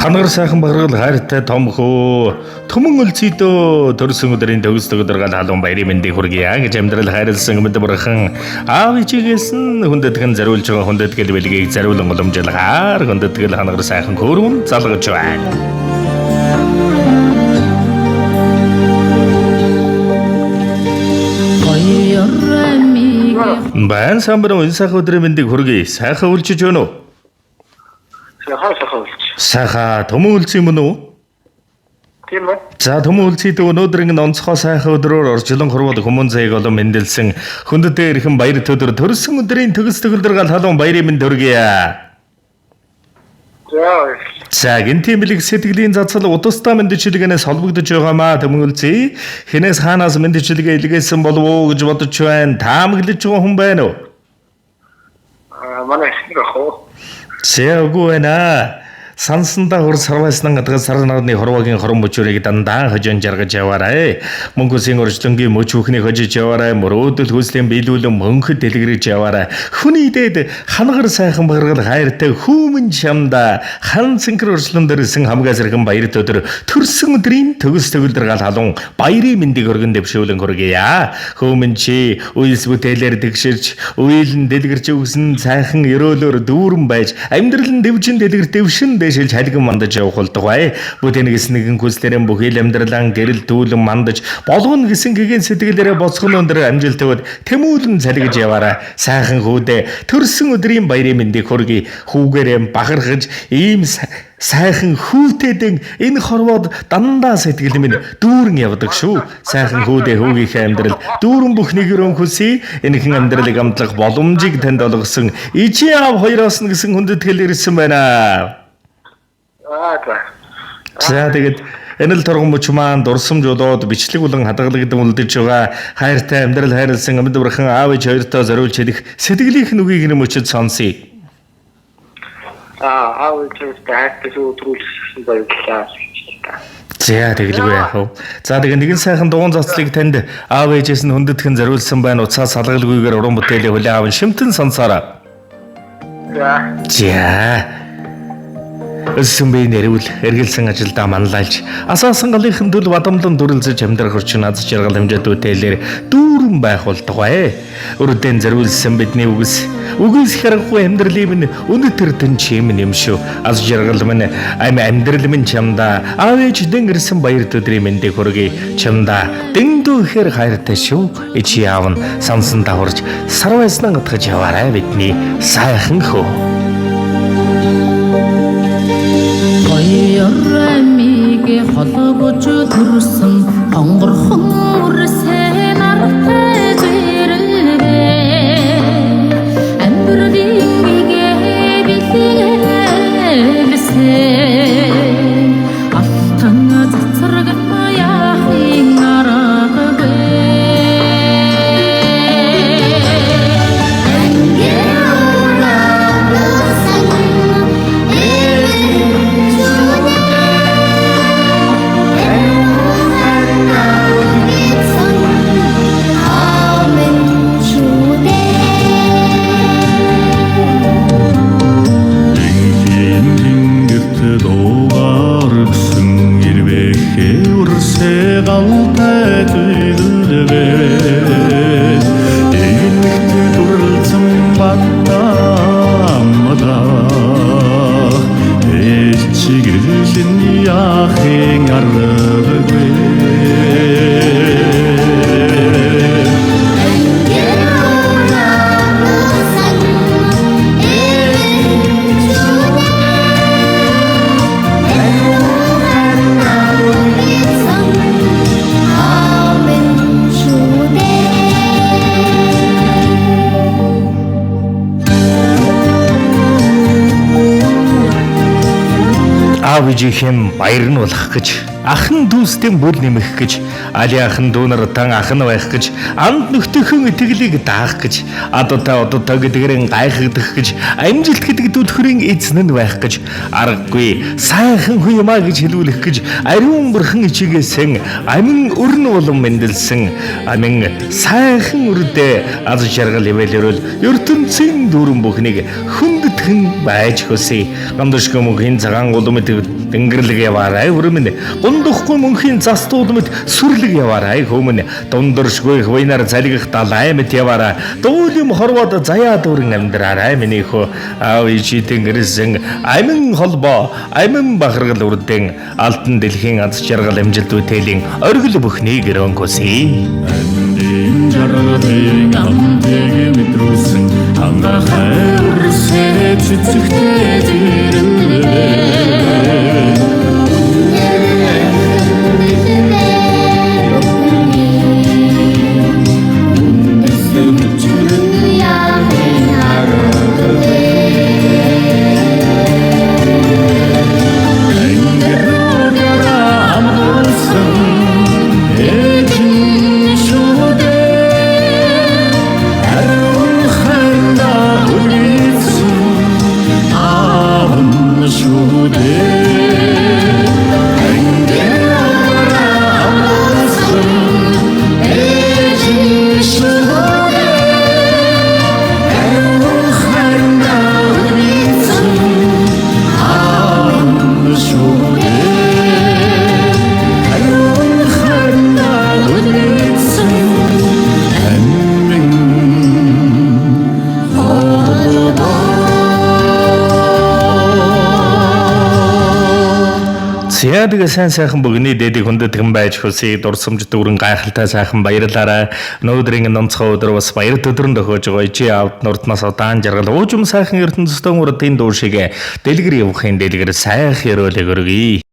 Ханагар сайхан баграл хайртай том хөө төмөн үлцийдөө төрсөн өдрийн төгсдөг өдргал халуун баярын мэндийг хүргье гэж амьдрал хайрлсан мэд бурхан аав ичигээс нь хүндэтгэн зариулж байгаа хүндэтгэл бэлгийг зариулан уламжлахаар хүндэтгэл ханагар сайхан хөөрөм залгаж байна. Баян самбар энэ сайхан өдрийн мэндийг хүргье. Сайхан үлчиж байна уу? Сайхан төмөн үлцэн юм уу? Тийм үү? За төмөн үлцэд өнөөдөр ингэ онцгой сайхан өдрөөр орчлон хорвол хүмүүн зайг олон мэндэлсэн хүндэтэй эрхэм баяр төдөр төрсөн өдрийн төгсдөг өдөр гал халуун баярын мэнд хүргье. За гинтийн бэлэг сэтгэлийн зацал удастаа мэдчилгээнээс холбогдож байгаамаа төмөн үлцээ. Хинээс хаанаас мэдчилгээ илгээсэн болов уу гэж бодож байна. Таамаглаж байгаа хүн байна уу? Манай эхнэр ах. Сээгүү байна. Сансандаа хөр сарвайснан гадаг сар нарны хорвогийн хорон мөчөрийг дандаа хожон жаргаж яваарай. Мөнгөсийн өрчлөнгийн мөч бүхнийг хожиж яваарай. Мөрөөдөл хүслийн биелүүлэн мөнхөд дэлгэрэж яваарай. Хүний дээд ханагар сайхан баграл хайртай хүмүн чамда хан цэнхэр өрчлөн дэрсэн хамгаас иргэн баяр төдөр төрсөн өдрийн төгсдөг өдөр гал халуун баярын мэндийг өргөн дэвшүүлэн хүргье. Хүмүн чи үйлс бүтээлээр тэгширч үйлэн дэлгэрч өгсөн сайхан өрөөлөөр дүүрэн байж амьдрал нь дэвжин дэлгэр дэвшин шил халиган мандаж явах болдог бай. Бүтээн гэс нэгэн хүслэрэн бүхэл амьдралан гэрэл дүүлэн мандаж болгоно гэсэн гэгийн сэтгэлээрээ боцгон өндөр амжилтад тэмүүлэн цалгиж яваарай. Сайхан хүүдээ төрсөн өдрийн баярын мэндийг хүргье. Хүүгээрээ бахархаж ийм сайхан хүүтэйдэн энэ хорвоод дандаа сэтгэл минь дүүрэн явдаг шүү. Сайхан хүүдээ хүүгийнхээ амьдрал дүүрэн бүхнийг өрөн хүсье. Энэхэн амьдралыг амтлах боломжийг танд олгосон ичи аав хоёроос нь гэсэн хүндэтгэл ирсэн байна. За тэгээд энэ л торгон мөч маань дурсамж болоод бичлэг болон хадгалагдсан үлдэж байгаа хайртай амьдрал хайрлсан амьд бурхан аав ээж хоёртоо зориулж хэлэх сэтгэлийнх нь үгийг нэмэчд сонсъё. Аав ээж хайртай өдрүүлсэн баярлалаа. За тэгэлгүй яах вэ? За тэгээд нэгэн сайхан дугуун цацлыг танд аав ээжээс нь хүндэтгэн зориулсан байна. Уцаа салгалгүйгээр уран бүтээлээ хүлээн аван шимтэн сонсоорой. За Өссөн бие нэрвэл эргэлсэн ажилдаа манлайлж асаасан галынхын төл бадамлан дүрлзэж амьдрах орчин аз жаргал хэмжээд үтээлэр дүүрэн байх болтугай. Өрөдөн зориулсан бидний үгс харахгүй амьдралын минь өнөтөр тэн чим юм шүү. Аз жаргал минь амьдрал минь чамда аав ээж дэн ирсэн баяр төдрийн мэндийг хүргэе. Чамда дэндүү ихэр хайртай шүү. Ичи аав нь сансан даварж сарвайснан гатгаж яваарай бидний сайхан хөө. Ямиге холбож төрсөн хонгорхон үрсэн артай зэрэлвэ амьдралын бигээ билээсэн алтан цацраг яахын аргагүй Аав ээжийнхэн баяр нь болох гэж ахан дүүстэй бүл нэмэх гэж, али ахан дүүнар тан ахан байх гэж, анд нөхтөхөн итгэлийг даах гэж, адуутай одуутай гэдгэрэн гайхагдах гэж, амжилт гэдэг түлхрийн эзэн нь байх гэж, аргагүй сайхан хүн юмаа гэж хэлүүлэх гэж, ариун бурхан ичээсэн амин өрн улам мэндэлсэн амин сайхан үрдээ аз жаргал ивэлэрэл ертөнцийн дүүрэн бүхнийг хүндэтгэн байж хөсөй. Гамдашгүй мөнхийн цагаан улмэд дэнгэрлэг яваарай өрмөн. Гундахгүй мөнхийн застуулмэд сүрлэг яваарай хөмөн. Дундоршгүй хвайнаар залгих далай мэт яваарай. Дуулим хорвоод заяа дүүрэн амьдраарай миний хөө. Аав ичи тэнгэрсэн амин холбоо амин бахаргал үрдэн алтан дэлхийн аз жаргал амжилт үтээлийн оргил бүхнийг гэрөнкөсэй. жаргалын амтыг мэдрүүлсэн хангахай үрсээ цэцэгтэй зэрэлээ Яадаг сайн сайхан бүгний дэдийг хүндэтгэн байж хөсөй дурсамж дүүрэн гайхалтай сайхан баярлаарай. Өнөөдрийн нонцгой өдөр бас баяр төдрөн төхөж байгаа. Чи авд нурднаас удаан жаргал уужим сайхан ертөнцийн урдын дүүшигэ дэлгэр явахын дэлгэр сайхан өрөөлөг өргөе.